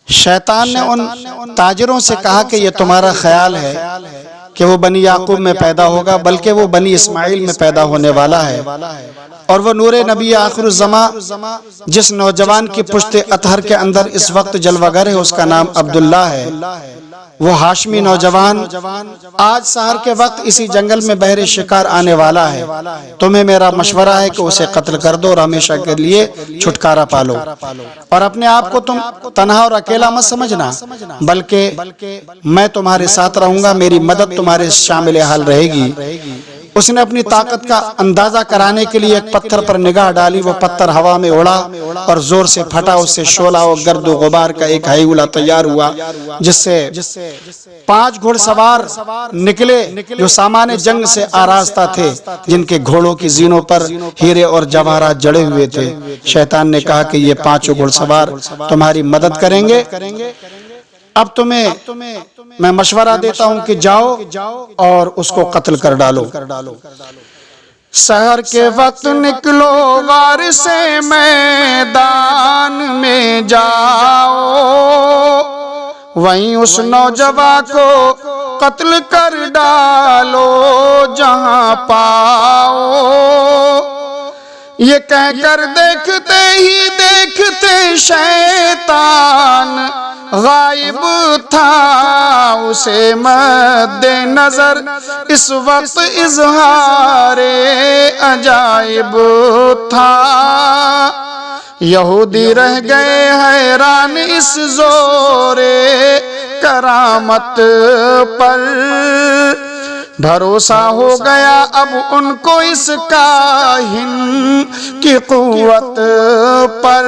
شیطان نے ان تاجروں سے کہا کہ یہ تمہارا خیال ہے کہ وہ بنی یعقوب میں پیدا ہوگا، بلکہ وہ بنی اسماعیل میں پیدا ہونے والا ہے، اور وہ نور نبی آخر الزمان جس نوجوان کی پشت اطہر کے اندر اس وقت جلوہ گر ہے اس کا نام عبداللہ ہے، وہ ہاشمی نوجوان آج سحر کے وقت اسی جنگل میں بہر شکار آنے والا ہے۔ تمہیں میرا مشورہ ہے کہ اسے قتل کر دو اور ہمیشہ کے لیے چھٹکارا پالو، اور اپنے آپ کو تم تنہا اور اکیلا مت سمجھنا، بلکہ میں تمہارے ساتھ رہوں گا، میری مدد تمہارے شامل حال رہے گی۔ اس نے اپنی طاقت کا اندازہ کرانے کے لیے ایک پتھر پر نگاہ ڈالی، وہ پتھر ہوا میں اڑا اور زور سے پھٹا، اس سے شعلہ و گرد و غبار کا ایک ہیولہ تیار ہوا، جس سے 5 گھوڑ سوار نکلے جو سامان جنگ سے آراستہ تھے، جن کے گھوڑوں کی زینوں پر ہیرے اور جواہرات جڑے ہوئے تھے۔ شیطان نے کہا کہ یہ 5 گھوڑ سوار تمہاری مدد کریں گے۔ اب تمہیں میں مشورہ دیتا ہوں کہ جاؤ اور اس کو قتل کر ڈالو۔ سحر کے وقت نکلو غار سے میدان میں جاؤ، وہیں اس نوجوان کو قتل کر ڈالو جہاں پاؤ۔ یہ کہہ کر دیکھتے ہی دیکھتے شیطان غائب تھا، اسے مد نظر اس وقت اظہار عجائب تھا۔ یہودی رہ گئے حیران اس زور کرامت پر، بھروسہ ہو گیا اب ان کو اس کاہن کی قوت پر۔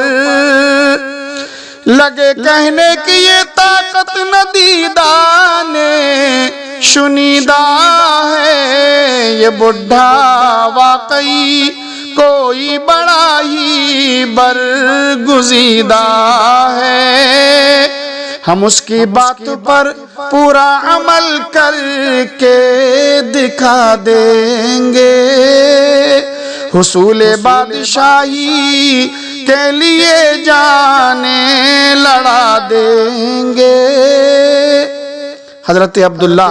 لگے کہنے کہ یہ طاقت ندیدہ نے شنیدہ ہے، یہ بڈھا واقعی کوئی بڑا ہی برگزیدہ ہے۔ ہم اس کی بات پر پورا عمل کر کے دکھا دیں گے، حصول بادشاہی کے لیے جانیں لڑا دیں گے۔ حضرت عبداللہ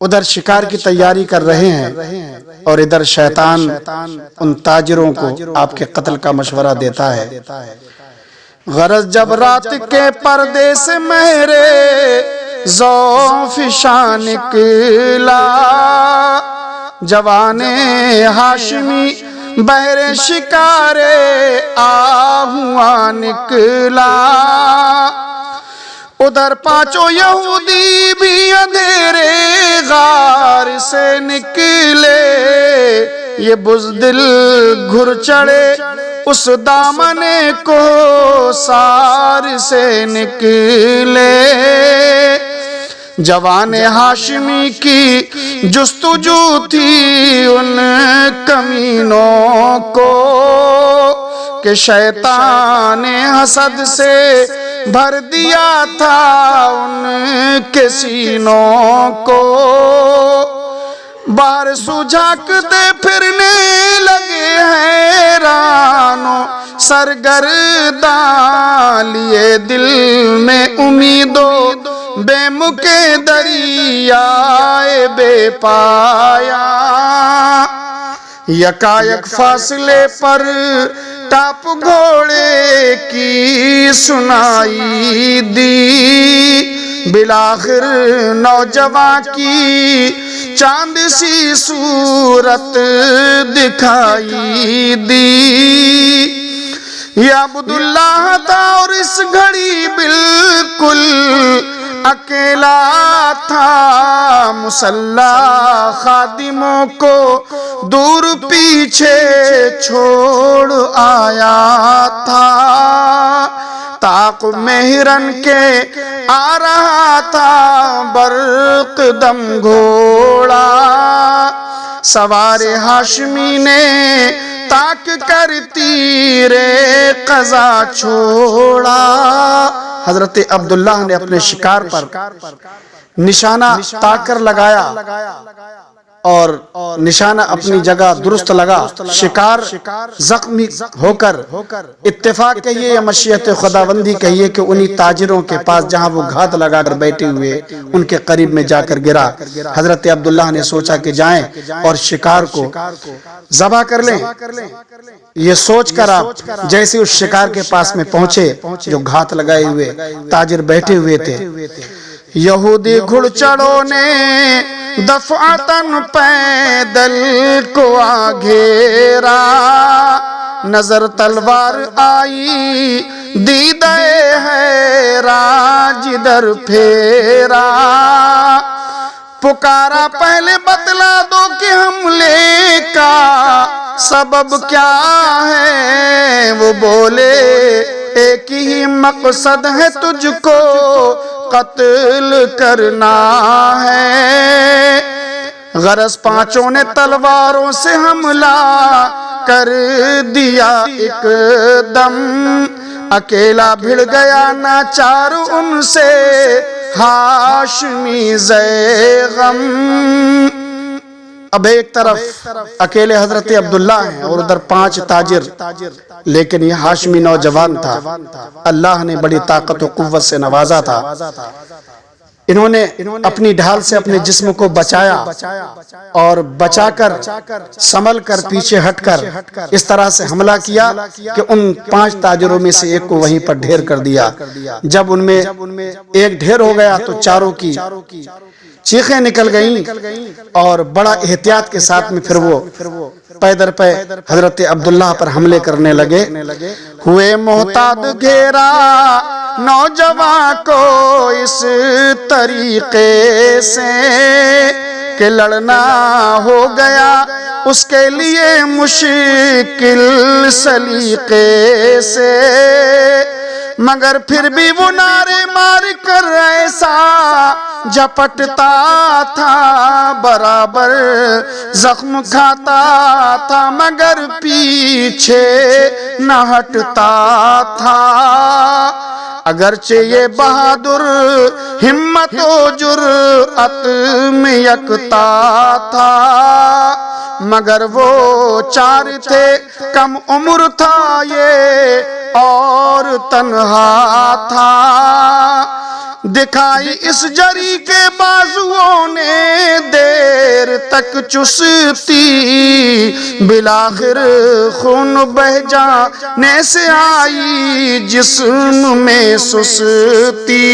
ادھر شکار کی تیاری کر رہے ہیں اور ادھر شیطان ان تاجروں کو آپ کے قتل کا مشورہ دیتا ہے۔ غرض جب رات کے پردے سے مہر ذوالفشاں نکلا، جوان ہاشمی بہر شکار آہواں نکلا، ادھر 5 یہودی بھی اندھیرے غار سے نکلے، یہ بزدل گھر چڑھے اس دامن کو سار سے نکلے۔ جوان ہاشمی کی جستجو تھی ان کمینوں کو، کہ شیطان حسد سے بھر دیا تھا ان کے سینوں کو۔ باہر سجھاکتے پھرنے لگے حیران و سرگرداں، لیے دل میں امیدوں بے مکے دریائے بے پایا۔ یکایک فاصلے پر ٹاپ گھوڑے کی سنائی دی، بالآخر نوجوان کی چاند سی صورت دکھائی دی۔ یہ عبداللہ تھا اور اس گھڑی بالکل اکیلا تھا، مسلح خادموں کو دور پیچھے چھوڑ آیا تھا، تعاقب میں ہرن کے آ رہا تھا برق دم گھوڑا۔ سوار ہاشمی نے تاک کر تیر قضا چھوڑا۔ حضرت عبداللہ نے اپنے شکار پر نشانہ تاک کر لگایا اور نشانہ اپنی جگہ درست لگا، شکار زخمی ہو کر اتفاق کہیے یا مشیت خداوندی کہیے کہ انہی تاجروں کے پاس جہاں وہ گھات لگا کر بیٹھے ہوئے ان کے قریب میں جا کر گرا۔ حضرت عبداللہ نے سوچا کہ جائیں اور شکار کو ذبح کر لیں۔ یہ سوچ کر آپ جیسے اس شکار کے پاس میں پہنچے جو گھات لگائے ہوئے تاجر بیٹھے ہوئے تھے، یہودی گھڑ چڑوں نے دفعتاً پیدل کو آگھیرا، نظر تلوار آئی دیدہ حیران جدھر پھیرا، پکارا پہلے بتلا دو کہ حملے کا سبب کیا ہے، وہ بولے ایک ہی مقصد ہے تجھ کو قتل کرنا ہے، غرض پانچوں نے تلواروں سے حملہ کر دیا ایک دم، اکیلا بھڑ گیا ناچار ان سے ہاشمی ذے غم۔ اب ایک طرف اکیلے حضرت عبداللہ ہیں اور ادھر 5 تاجر، لیکن یہ ہاشمی نوجوان تھا، اللہ نے بڑی طاقت و قوت سے نوازا تھا۔ انہوں نے اپنی ڈھال سے اپنے جسم کو بچایا اور بچا کر سنبھل کر پیچھے ہٹ کر اس طرح سے حملہ کیا کہ ان 5 تاجروں میں سے ایک کو وہیں پر ڈھیر کر دیا۔ جب ان میں ایک ڈھیر ہو گیا تو چاروں کی چیخیں نکل گئیں اور بڑا احتیاط کے ساتھ میں پھر وہ پیدر پہ حضرت عبداللہ پر حملے کرنے لگے۔ ہوئے محتاط گھیرا نوجوان کو اس طریقے سے کہ لڑنا ہو گیا اس کے لیے مشکل سلیقے سے، مگر پھر بھی وہ نعرے مار کر ایسا جھپٹتا تھا، برابر زخم کھاتا تھا مگر پیچھے نہ ہٹتا تھا، اگرچہ یہ بہادر ہمت و جرأت میں یکتا تھا، مگر وہ 4 تھے کم عمر تھا یہ اور تنہا تھا، دکھائی اس جری کے بازوؤں نے دیر تک چستی، بالآخر خون بہہ جانے سے آئی جسم میں سستی۔